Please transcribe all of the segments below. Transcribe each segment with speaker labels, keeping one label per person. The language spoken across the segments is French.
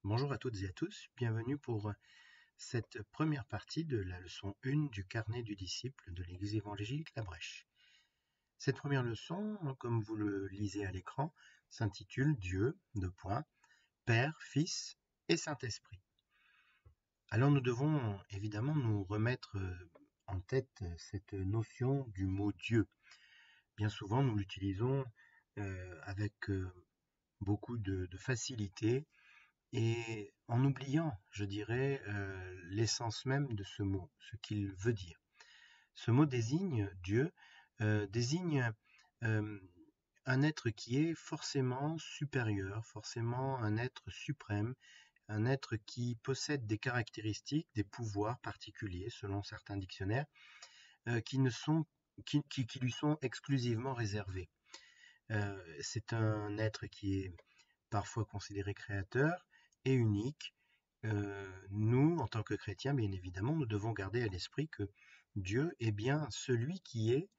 Speaker 1: Bonjour à toutes et à tous, bienvenue pour cette première partie de la leçon 1 du carnet du disciple de l'Église évangélique La Brèche. Cette première leçon, comme vous le lisez à l'écran, s'intitule Dieu, Père, Fils et Saint-Esprit. Alors nous devons évidemment nous remettre en tête cette notion du mot Dieu. Bien souvent nous l'utilisons avec beaucoup de facilité, et en oubliant, je dirais, l'essence même de ce mot, ce qu'il veut dire. Ce mot désigne Dieu, désigne un être qui est forcément supérieur, forcément un être suprême, un être qui possède des caractéristiques, des pouvoirs particuliers, selon certains dictionnaires, qui lui sont exclusivement réservés. C'est un être qui est parfois considéré créateur et unique. Nous, en tant que chrétiens, bien évidemment, nous devons garder à l'esprit que Dieu est bien celui qui est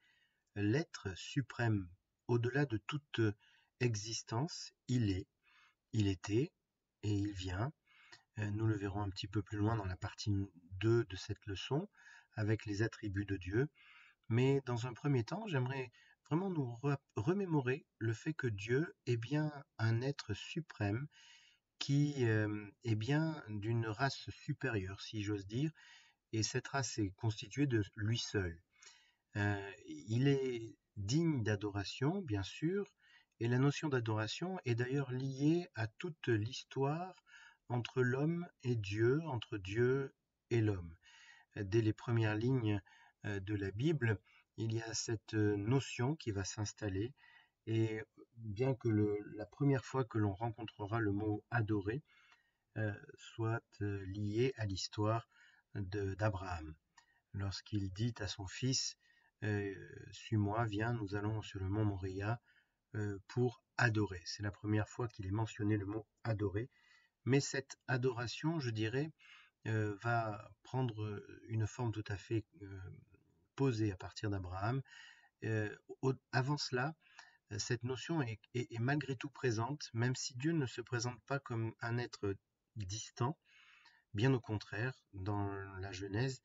Speaker 1: l'être suprême. Au-delà de toute existence, il est, il était et il vient. Nous le verrons un petit peu plus loin dans la partie 2 de cette leçon, avec les attributs de Dieu. Mais dans un premier temps, j'aimerais vraiment nous remémorer le fait que Dieu est bien un être suprême qui est bien d'une race supérieure, si j'ose dire, et cette race est constituée de lui seul. Il est digne d'adoration, bien sûr, et la notion d'adoration est d'ailleurs liée à toute l'histoire entre l'homme et Dieu, entre Dieu et l'homme. Dès les premières lignes de la Bible, il y a cette notion qui va s'installer, et bien que la première fois que l'on rencontrera le mot adorer soit lié à l'histoire d'Abraham, lorsqu'il dit à son fils suis-moi, viens, nous allons sur le mont Moriah pour adorer. C'est la première fois qu'il est mentionné le mot adorer, mais cette adoration, je dirais, va prendre une forme tout à fait posée à partir d'Abraham. Avant cela, cette notion est malgré tout présente, même si Dieu ne se présente pas comme un être distant. Bien au contraire, dans la Genèse,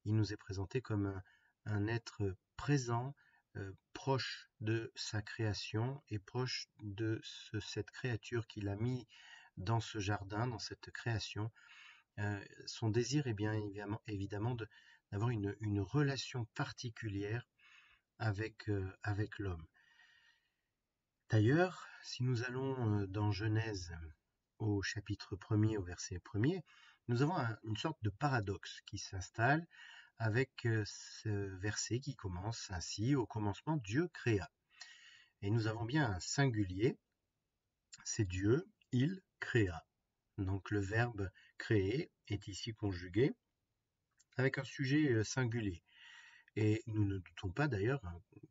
Speaker 1: il nous est présenté comme un être présent, proche de sa création et proche de cette créature qu'il a mis dans ce jardin, dans cette création. Son désir est bien évidemment d'avoir une relation particulière avec l'homme. D'ailleurs, si nous allons dans Genèse au chapitre 1er, au verset 1er, nous avons une sorte de paradoxe qui s'installe avec ce verset qui commence ainsi: au commencement, Dieu créa. Et nous avons bien un singulier, c'est Dieu, il créa. Donc le verbe créer est ici conjugué avec un sujet singulier. Et nous ne doutons pas d'ailleurs,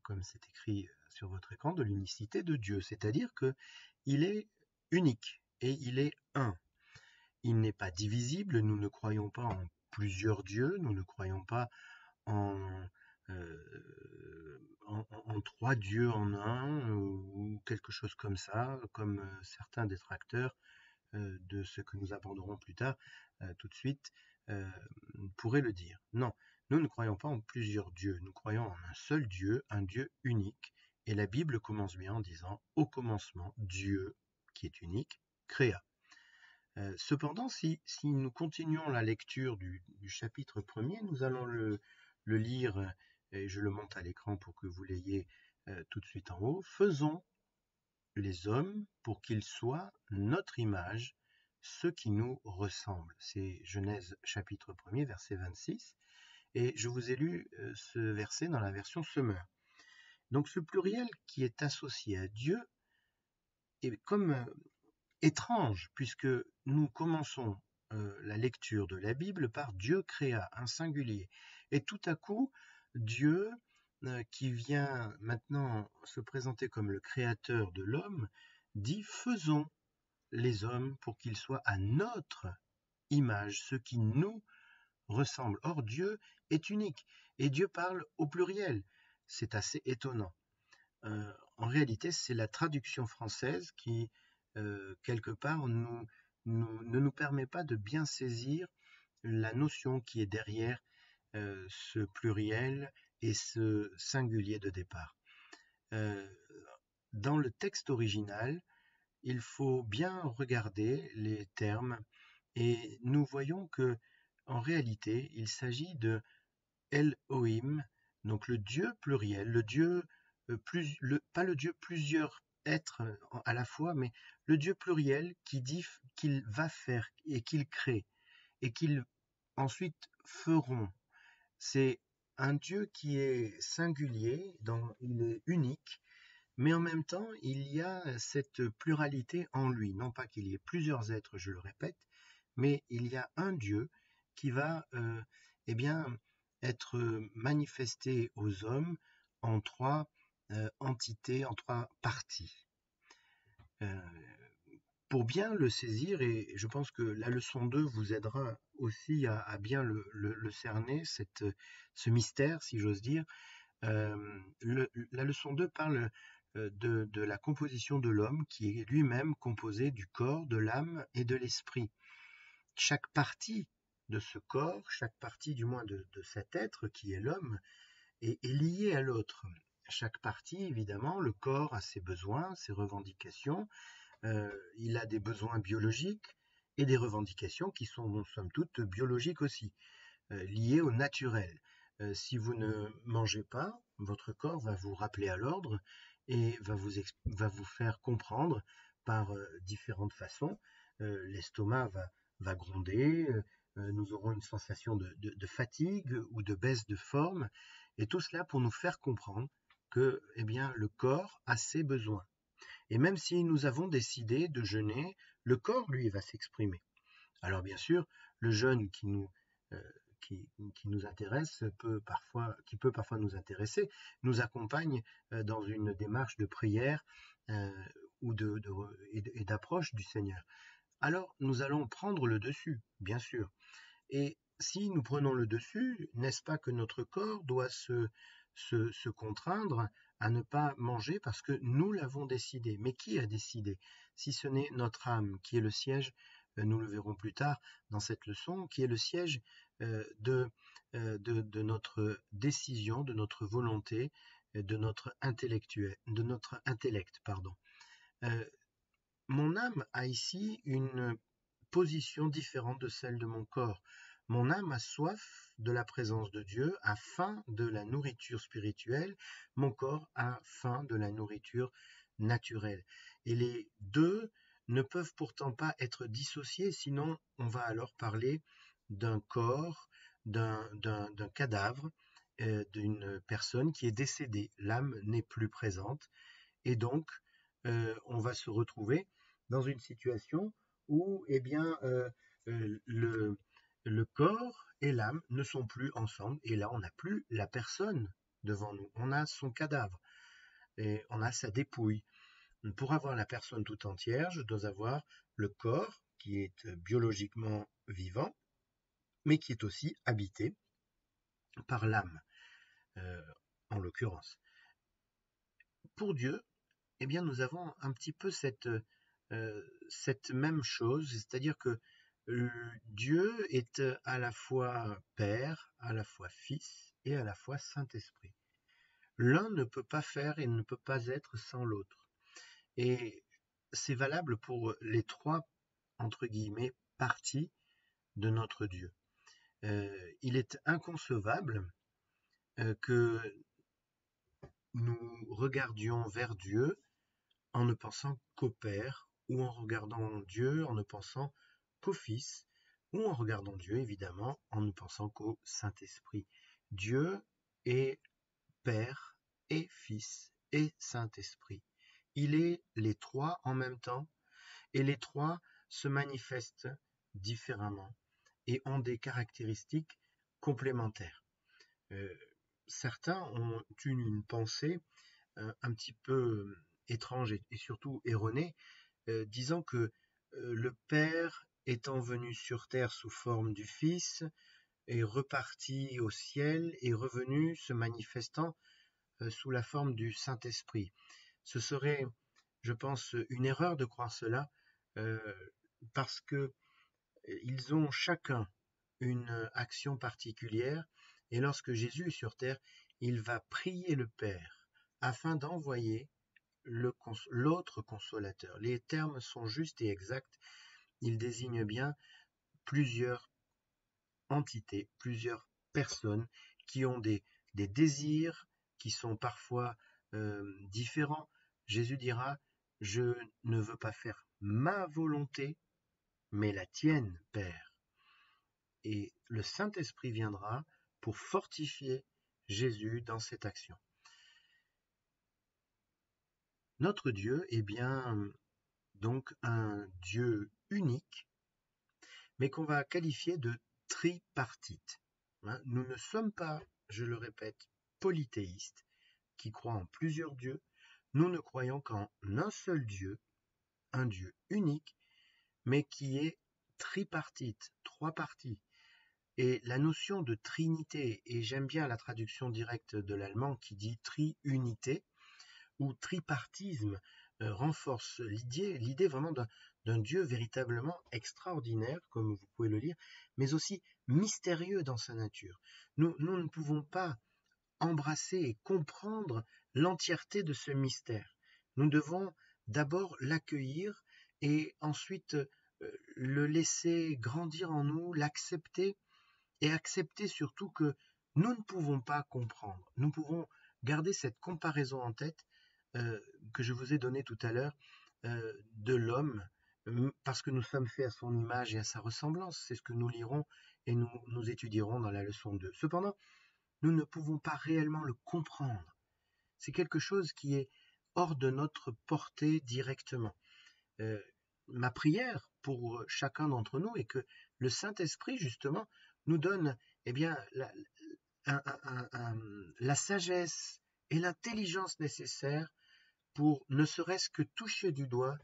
Speaker 1: comme c'est écrit sur votre écran, de l'unicité de Dieu, c'est-à-dire qu'il est unique et il est un. Il n'est pas divisible, nous ne croyons pas en plusieurs dieux, nous ne croyons pas en trois dieux en un, ou quelque chose comme ça, comme certains détracteurs de ce que nous aborderons plus tard, tout de suite, pourraient le dire. Non, nous ne croyons pas en plusieurs dieux, nous croyons en un seul Dieu, un Dieu unique, et la Bible commence bien en disant « Au commencement, Dieu, qui est unique, créa ». Cependant, si nous continuons la lecture du chapitre 1er, nous allons le lire, et je le monte à l'écran pour que vous l'ayez tout de suite en haut. « Faisons les hommes pour qu'ils soient notre image, ceux qui nous ressemblent ». C'est Genèse chapitre 1er, verset 26. Et je vous ai lu ce verset dans la version Semeur. Donc ce pluriel qui est associé à Dieu est comme étrange, puisque nous commençons la lecture de la Bible par Dieu créa, un singulier. Et tout à coup, Dieu, qui vient maintenant se présenter comme le créateur de l'homme, dit « Faisons les hommes pour qu'ils soient à notre image, ceux qui nous ressemblent ». Or, Dieu est unique, et Dieu parle au pluriel. C'est assez étonnant. En réalité, c'est la traduction française qui, quelque part, nous ne nous permet pas de bien saisir la notion qui est derrière ce pluriel et ce singulier de départ. Dans le texte original, il faut bien regarder les termes et nous voyons que, en réalité, il s'agit de Elohim, donc le Dieu pluriel, le Dieu pas le Dieu plusieurs êtres à la fois, mais le Dieu pluriel qui dit qu'il va faire et qu'il crée et qu'ils ensuite feront. C'est un Dieu qui est singulier, il est unique, mais en même temps, il y a cette pluralité en lui. Non pas qu'il y ait plusieurs êtres, je le répète, mais il y a un Dieu qui va eh bien, être manifesté aux hommes en trois entités, en trois parties. Pour bien le saisir, et je pense que la leçon 2 vous aidera aussi à bien le cerner, ce mystère, si j'ose dire. La leçon 2 parle de la composition de l'homme qui est lui-même composé du corps, de l'âme et de l'esprit. Chaque partie de ce corps, chaque partie du moins de cet être qui est l'homme, est liée à l'autre. Chaque partie, évidemment, le corps a ses besoins, ses revendications, il a des besoins biologiques et des revendications qui sont, somme toute, biologiques aussi, liées au naturel. Si vous ne mangez pas, votre corps va vous rappeler à l'ordre et va vous faire comprendre par différentes façons. L'estomac va gronder, nous aurons une sensation de fatigue ou de baisse de forme, et tout cela pour nous faire comprendre que eh bien, le corps a ses besoins. Et même si nous avons décidé de jeûner, le corps, lui, va s'exprimer. Alors bien sûr, le jeûne qui nous intéresse qui peut parfois nous intéresser, nous accompagne dans une démarche de prière et d'approche du Seigneur. Alors nous allons prendre le dessus, bien sûr. Et si nous prenons le dessus, n'est-ce pas que notre corps doit se contraindre à ne pas manger parce que nous l'avons décidé. Mais qui a décidé? Si ce n'est notre âme, qui est le siège, nous le verrons plus tard dans cette leçon, qui est le siège de notre décision, de notre volonté, de notre intellect. Mon âme a ici une position différente de celle de mon corps. Mon âme a soif de la présence de Dieu, a faim de la nourriture spirituelle, mon corps a faim de la nourriture naturelle. Et les deux ne peuvent pourtant pas être dissociés, sinon on va alors parler d'un corps, d'un cadavre, d'une personne qui est décédée. L'âme n'est plus présente et donc on va se retrouver dans une situation où eh bien, le corps et l'âme ne sont plus ensemble, et là on n'a plus la personne devant nous, on a son cadavre, et on a sa dépouille. Pour avoir la personne tout entière, je dois avoir le corps qui est biologiquement vivant, mais qui est aussi habité par l'âme, en l'occurrence. Pour Dieu, eh bien, nous avons un petit peu cette même chose, c'est-à-dire que Dieu est à la fois Père, à la fois Fils et à la fois Saint-Esprit. L'un ne peut pas faire et ne peut pas être sans l'autre. Et c'est valable pour les trois, entre guillemets, parties de notre Dieu. Il est inconcevable que nous regardions vers Dieu en ne pensant qu'au Père, ou en regardant Dieu en ne pensant qu'au Fils, ou en regardant Dieu, évidemment, en ne pensant qu'au Saint-Esprit. Dieu est Père et Fils et Saint-Esprit. Il est les trois en même temps, et les trois se manifestent différemment et ont des caractéristiques complémentaires. Certains ont une pensée un petit peu étrange et surtout erronée, disant que le Père étant venu sur terre sous forme du Fils, est reparti au ciel et revenu se manifestant sous la forme du Saint-Esprit. Ce serait, je pense, une erreur de croire cela. parce que ils ont chacun une action particulière, et lorsque Jésus est sur terre, il va prier le Père afin d'envoyer l'autre consolateur. Les termes sont justes et exacts, ils désignent bien plusieurs entités, plusieurs personnes qui ont des désirs qui sont parfois différents. Jésus dira, je ne veux pas faire ma volonté, mais la tienne, Père. Et le Saint-Esprit viendra pour fortifier Jésus dans cette action. Notre Dieu est bien donc un Dieu unique, mais qu'on va qualifier de tripartite. Nous ne sommes pas, je le répète, polythéistes, qui croient en plusieurs dieux. Nous ne croyons qu'en un seul Dieu, un Dieu unique, mais qui est tripartite, trois parties. Et la notion de trinité, et j'aime bien la traduction directe de l'allemand qui dit triunité, ou tripartisme, renforce l'idée vraiment d'un Dieu véritablement extraordinaire, comme vous pouvez le lire, mais aussi mystérieux dans sa nature. Nous ne pouvons pas embrasser et comprendre l'entièreté de ce mystère. Nous devons d'abord l'accueillir et ensuite le laisser grandir en nous, l'accepter et accepter surtout que nous ne pouvons pas comprendre. Nous pouvons garder cette comparaison en tête que je vous ai donnée tout à l'heure de l'homme, parce que nous sommes faits à son image et à sa ressemblance. C'est ce que nous lirons et nous étudierons dans la leçon 2. Cependant, nous ne pouvons pas réellement le comprendre. C'est quelque chose qui est hors de notre portée directement. Ma prière pour chacun d'entre nous est que le Saint-Esprit, justement, nous donne la sagesse et l'intelligence nécessaires pour ne serait-ce que toucher du doigt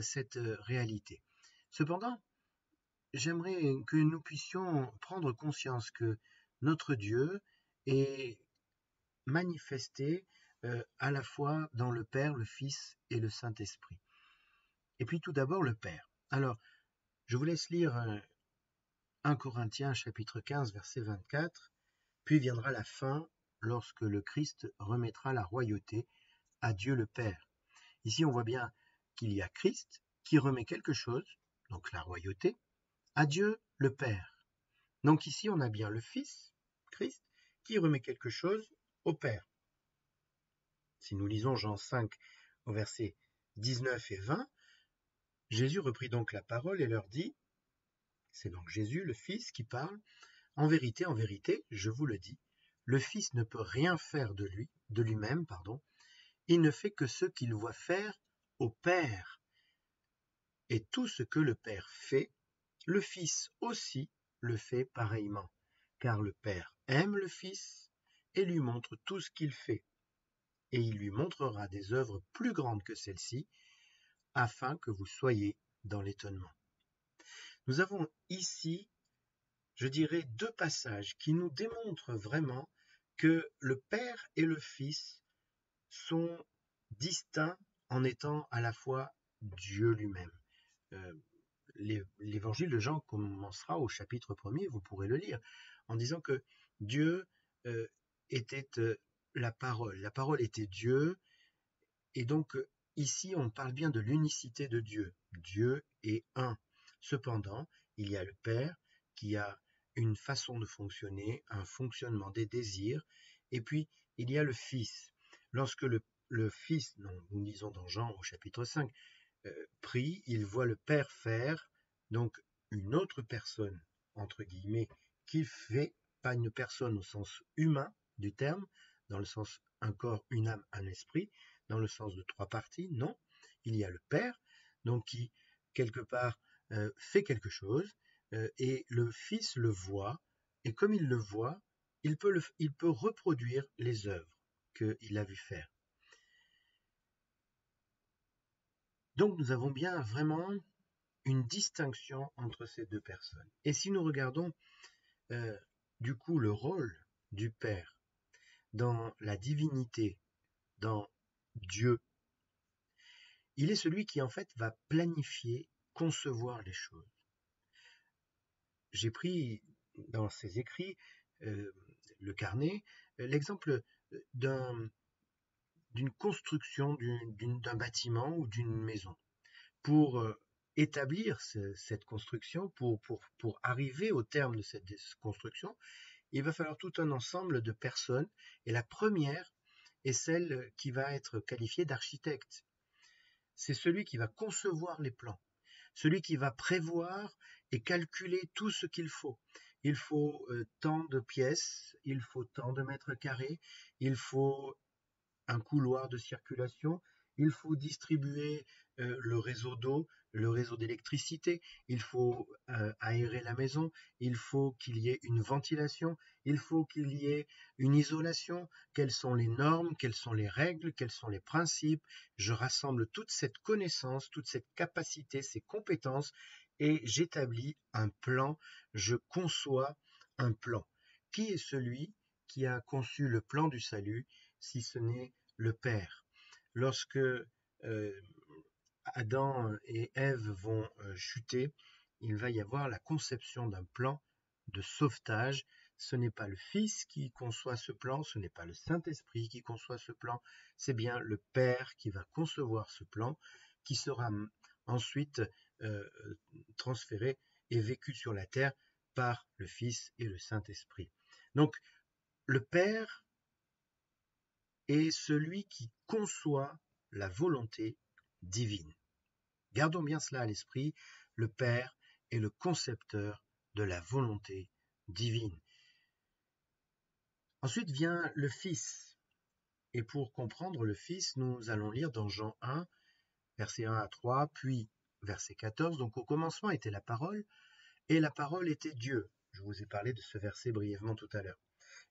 Speaker 1: cette réalité. Cependant, j'aimerais que nous puissions prendre conscience que notre Dieu est manifesté à la fois dans le Père, le Fils et le Saint-Esprit. Et puis tout d'abord le Père. Alors, je vous laisse lire 1 Corinthiens chapitre 15 verset 24, puis viendra la fin lorsque le Christ remettra la royauté à Dieu le Père. Ici on voit bien qu'il y a Christ qui remet quelque chose, donc la royauté, à Dieu le Père. Donc ici on a bien le Fils, Christ, qui remet quelque chose au Père. Si nous lisons Jean 5 au verset 19 et 20, Jésus reprit donc la parole et leur dit, c'est donc Jésus, le Fils, qui parle, en vérité, je vous le dis, le Fils ne peut rien faire de lui-même, il ne fait que ce qu'il voit faire au Père. Et tout ce que le Père fait, le Fils aussi le fait pareillement, car le Père aime le Fils et lui montre tout ce qu'il fait. Et il lui montrera des œuvres plus grandes que celles-ci, afin que vous soyez dans l'étonnement. Nous avons ici, je dirais, deux passages qui nous démontrent vraiment que le Père et le Fils sont distincts en étant à la fois Dieu lui-même. L'évangile de Jean commencera au chapitre 1er, vous pourrez le lire, en disant que Dieu était la parole était Dieu, et donc ici on parle bien de l'unicité de Dieu. Dieu est un. Cependant, il y a le Père qui a une façon de fonctionner, un fonctionnement des désirs, et puis il y a le Fils. Lorsque le Fils, nous lisons dans Jean au chapitre 5, prie, il voit le Père faire, donc une autre personne, entre guillemets, qui fait, pas une personne au sens humain du terme, dans le sens un corps, une âme, un esprit, dans le sens de trois parties, non, il y a le Père, donc qui, quelque part, fait quelque chose, et le Fils le voit, et comme il le voit, il peut reproduire les œuvres qu'il a vu faire. Donc nous avons bien vraiment une distinction entre ces deux personnes. Et si nous regardons du coup le rôle du Père dans la divinité, dans Dieu, il est celui qui en fait va planifier concevoir les choses. J'ai pris dans ces écrits, le carnet, l'exemple d'une construction d'un bâtiment ou d'une maison. Pour établir cette construction, pour arriver au terme de cette construction, il va falloir tout un ensemble de personnes, et la première est celle qui va être qualifiée d'architecte. C'est celui qui va concevoir les plans, celui qui va prévoir et calculer tout ce qu'il faut. Il faut tant de pièces, il faut tant de mètres carrés, il faut un couloir de circulation, il faut distribuer le réseau d'eau, le réseau d'électricité, il faut aérer la maison, il faut qu'il y ait une ventilation, il faut qu'il y ait une isolation, quelles sont les normes, quelles sont les règles, quels sont les principes. Je rassemble toute cette connaissance, toute cette capacité, ces compétences, et j'établis un plan, je conçois un plan. Qui est celui qui a conçu le plan du salut, si ce n'est le Père? Lorsque Adam et Ève vont chuter, il va y avoir la conception d'un plan de sauvetage. Ce n'est pas le Fils qui conçoit ce plan, ce n'est pas le Saint-Esprit qui conçoit ce plan, c'est bien le Père qui va concevoir ce plan, qui sera ensuite transféré et vécu sur la terre par le Fils et le Saint-Esprit. Donc, le Père est celui qui conçoit la volonté divine. Gardons bien cela à l'esprit, le Père est le concepteur de la volonté divine. Ensuite vient le Fils. Et pour comprendre le Fils, nous allons lire dans Jean 1, versets 1 à 3, puis verset 14. Donc au commencement était la parole, et la parole était Dieu. Je vous ai parlé de ce verset brièvement tout à l'heure.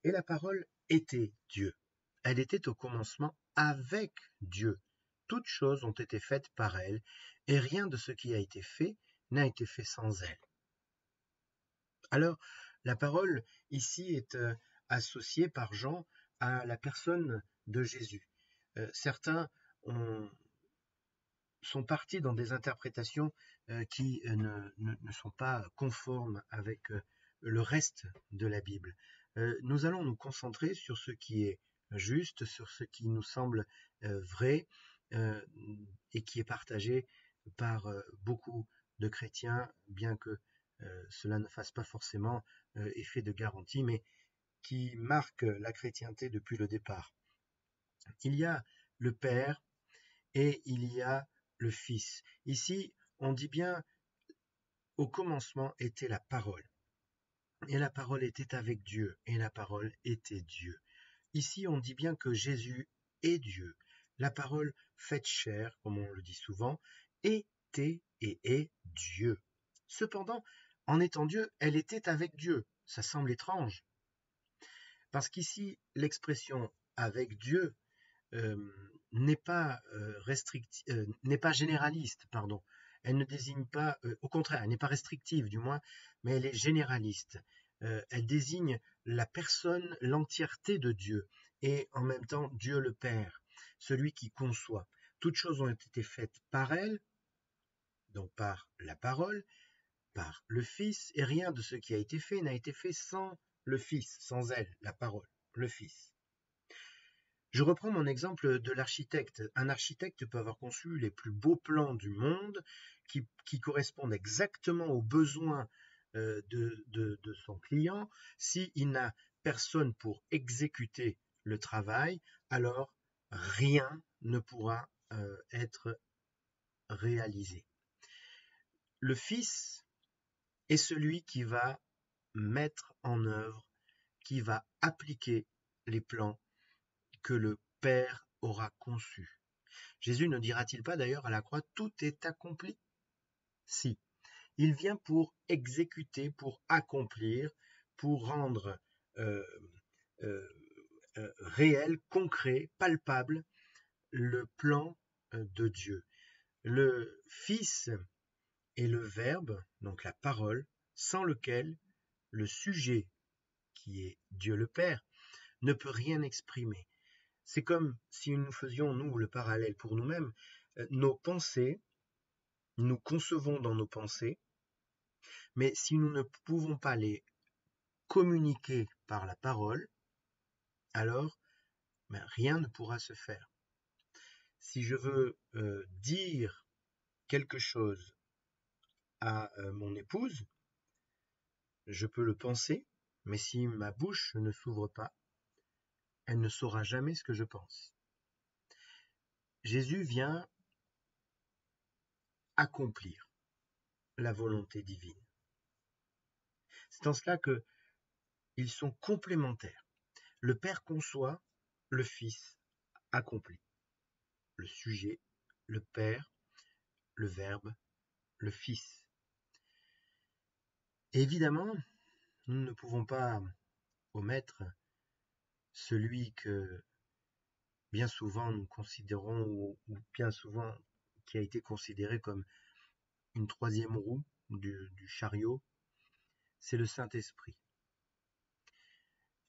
Speaker 1: Et la parole était Dieu. Elle était au commencement avec Dieu. Toutes choses ont été faites par elle, et rien de ce qui a été fait n'a été fait sans elle. Alors, la parole ici est associée par Jean à la personne de Jésus. Certains sont partis dans des interprétations qui ne sont pas conformes avec le reste de la Bible. Nous allons nous concentrer sur ce qui est juste, sur ce qui nous semble vrai et qui est partagé par beaucoup de chrétiens, bien que cela ne fasse pas forcément effet de garantie, mais qui marque la chrétienté depuis le départ. Il y a le Père et il y a le Fils. Ici, on dit bien, au commencement était la parole. Et la parole était avec Dieu, et la parole était Dieu. Ici, on dit bien que Jésus est Dieu. La parole faite chair, comme on le dit souvent, était et est Dieu. Cependant, en étant Dieu, elle était avec Dieu. Ça semble étrange. Parce qu'ici, l'expression avec Dieu n'est pas généraliste, pardon. Elle ne désigne pas, au contraire, elle n'est pas restrictive du moins, mais elle est généraliste. Elle désigne la personne, l'entièreté de Dieu, et en même temps Dieu le Père, celui qui conçoit. Toutes choses ont été faites par elle, donc par la parole, par le Fils, et rien de ce qui a été fait n'a été fait sans le Fils, sans elle, la parole, le Fils. Je reprends mon exemple de l'architecte. Un architecte peut avoir conçu les plus beaux plans du monde qui correspondent exactement aux besoins de son client. S'il n'a personne pour exécuter le travail, alors rien ne pourra être réalisé. Le Fils est celui qui va mettre en œuvre, qui va appliquer les plans que le Père aura conçu. Jésus ne dira-t-il pas d'ailleurs à la croix, tout est accompli? Si. Il vient pour exécuter, pour accomplir, pour rendre réel, concret, palpable le plan de Dieu. Le Fils est le Verbe, donc la parole, sans lequel le sujet, qui est Dieu le Père, ne peut rien exprimer. C'est comme si nous faisions, nous, le parallèle pour nous-mêmes. Nos pensées nous concevons dans nos pensées, mais si nous ne pouvons pas les communiquer par la parole, alors rien ne pourra se faire. Si je veux dire quelque chose à mon épouse, je peux le penser, mais si ma bouche ne s'ouvre pas, elle ne saura jamais ce que je pense. Jésus vient accomplir la volonté divine. C'est en cela qu'ils sont complémentaires. Le Père conçoit, le Fils accomplit. Le sujet, le Père, le Verbe, le Fils. Et évidemment, nous ne pouvons pas omettre celui que bien souvent nous considérons, ou bien souvent qui a été considéré comme une troisième roue du chariot, c'est le Saint-Esprit.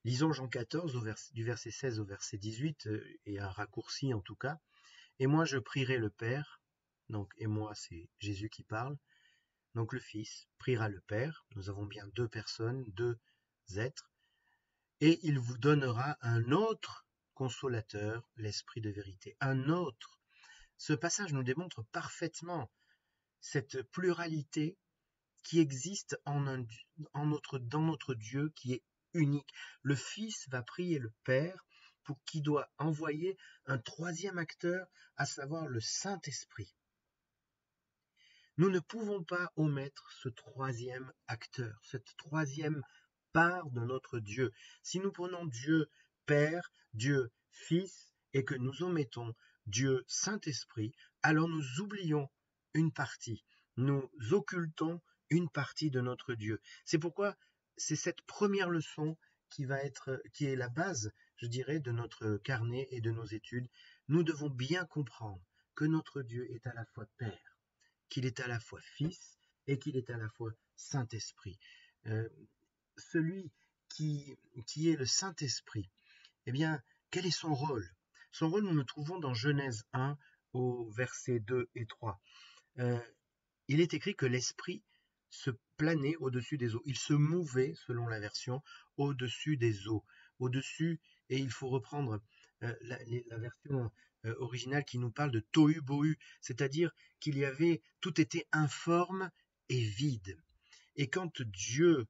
Speaker 1: Lisons Jean 14, du verset 16 au verset 18, et un raccourci en tout cas. Et moi je prierai le Père, donc et moi c'est Jésus qui parle, donc le Fils priera le Père, nous avons bien deux personnes, deux êtres, et il vous donnera un autre consolateur, l'Esprit de vérité, un autre. Ce passage nous démontre parfaitement cette pluralité qui existe dans notre Dieu qui est unique. Le Fils va prier le Père pour qui doit envoyer un troisième acteur, à savoir le Saint-Esprit. Nous ne pouvons pas omettre ce troisième acteur, cette troisième part de notre Dieu. Si nous prenons Dieu Père, Dieu Fils, et que nous omettons Dieu Saint-Esprit, alors nous oublions une partie, nous occultons une partie de notre Dieu. C'est pourquoi c'est cette première leçon qui est la base, je dirais, de notre carnet et de nos études. Nous devons bien comprendre que notre Dieu est à la fois Père, qu'il est à la fois Fils et qu'il est à la fois Saint-Esprit. Celui qui est le Saint-Esprit, eh bien, quel est son rôle? Son rôle, nous le trouvons dans Genèse 1 au verset 2 et 3. Il est écrit que l'Esprit se planait au-dessus des eaux. Il se mouvait, selon la version, au-dessus des eaux. Au-dessus, et il faut reprendre la version originale qui nous parle de tohu bohu, c'est-à-dire tout était informe et vide. Et quand Dieu,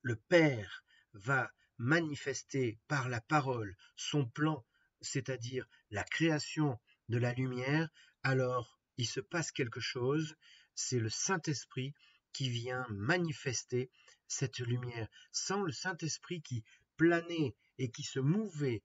Speaker 1: le Père, va manifester par la parole son plan, c'est-à-dire la création de la lumière, alors il se passe quelque chose, c'est le Saint-Esprit qui vient manifester cette lumière. Sans le Saint-Esprit qui planait et qui se mouvait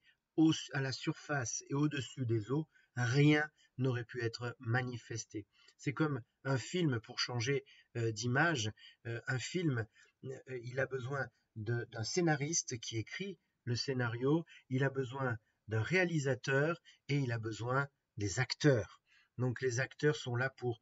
Speaker 1: à la surface et au-dessus des eaux, rien n'aurait pu être manifesté. C'est comme un film, pour changer d'image, un film, il a besoin d'un scénariste qui écrit le scénario, il a besoin d'un réalisateur et il a besoin des acteurs. Donc les acteurs sont là pour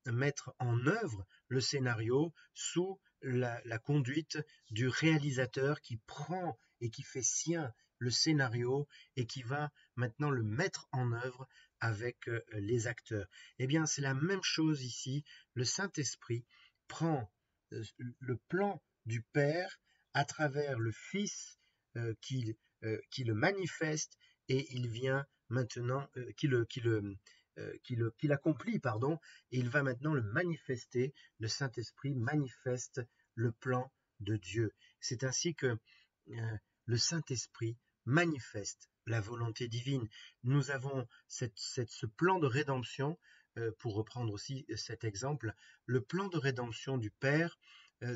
Speaker 1: mettre en œuvre le scénario sous la conduite du réalisateur qui prend et qui fait sien le scénario et qui va maintenant le mettre en œuvre avec les acteurs. Eh bien, c'est la même chose ici. Le Saint-Esprit prend le plan du Père à travers le Fils qui le manifeste et il vient maintenant, qui l'accomplit, pardon, et il va maintenant le manifester. Le Saint-Esprit manifeste le plan de Dieu. C'est ainsi que le Saint-Esprit manifeste la volonté divine. Nous avons ce plan de rédemption, pour reprendre aussi cet exemple, le plan de rédemption du Père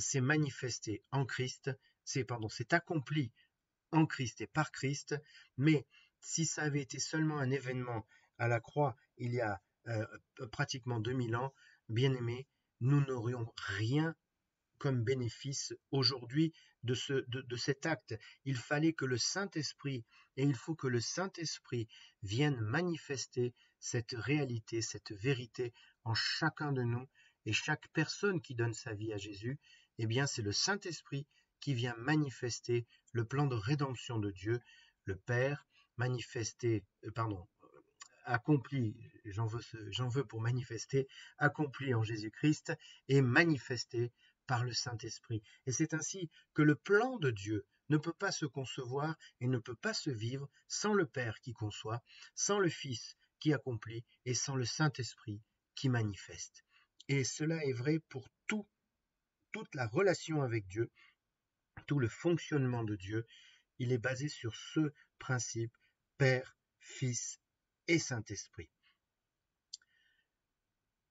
Speaker 1: s'est manifesté en Christ, c'est accompli en Christ et par Christ, mais si ça avait été seulement un événement à la croix il y a pratiquement 2000 ans, bien aimés, nous n'aurions rien comme bénéfice aujourd'hui de cet acte. Il fallait que le Saint-Esprit, et il faut que le Saint-Esprit vienne manifester cette réalité, cette vérité en chacun de nous, et chaque personne qui donne sa vie à Jésus, eh bien c'est le Saint-Esprit qui vient manifester le plan de rédemption de Dieu, le Père, accompli, j'en veux pour manifester, accompli en Jésus-Christ et manifesté par le Saint-Esprit. Et c'est ainsi que le plan de Dieu ne peut pas se concevoir et ne peut pas se vivre sans le Père qui conçoit, sans le Fils qui accomplit et sans le Saint-Esprit qui manifeste. Et cela est vrai pour toute la relation avec Dieu, tout le fonctionnement de Dieu. Il est basé sur ce principe, Père, Fils et Saint-Esprit.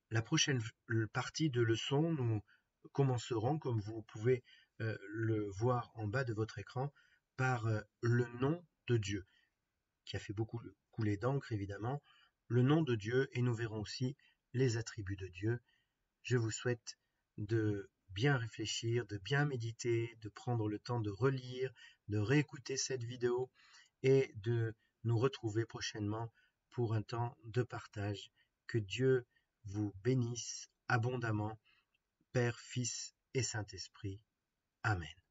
Speaker 1: La prochaine partie de leçon, nous commencerons, comme vous pouvez le voir en bas de votre écran, par le nom de Dieu, qui a fait beaucoup couler d'encre évidemment, le nom de Dieu, et nous verrons aussi les attributs de Dieu. Je vous souhaite de bien réfléchir, de bien méditer, de prendre le temps de relire, de réécouter cette vidéo et de nous retrouver prochainement pour un temps de partage. Que Dieu vous bénisse abondamment, Père, Fils et Saint-Esprit. Amen.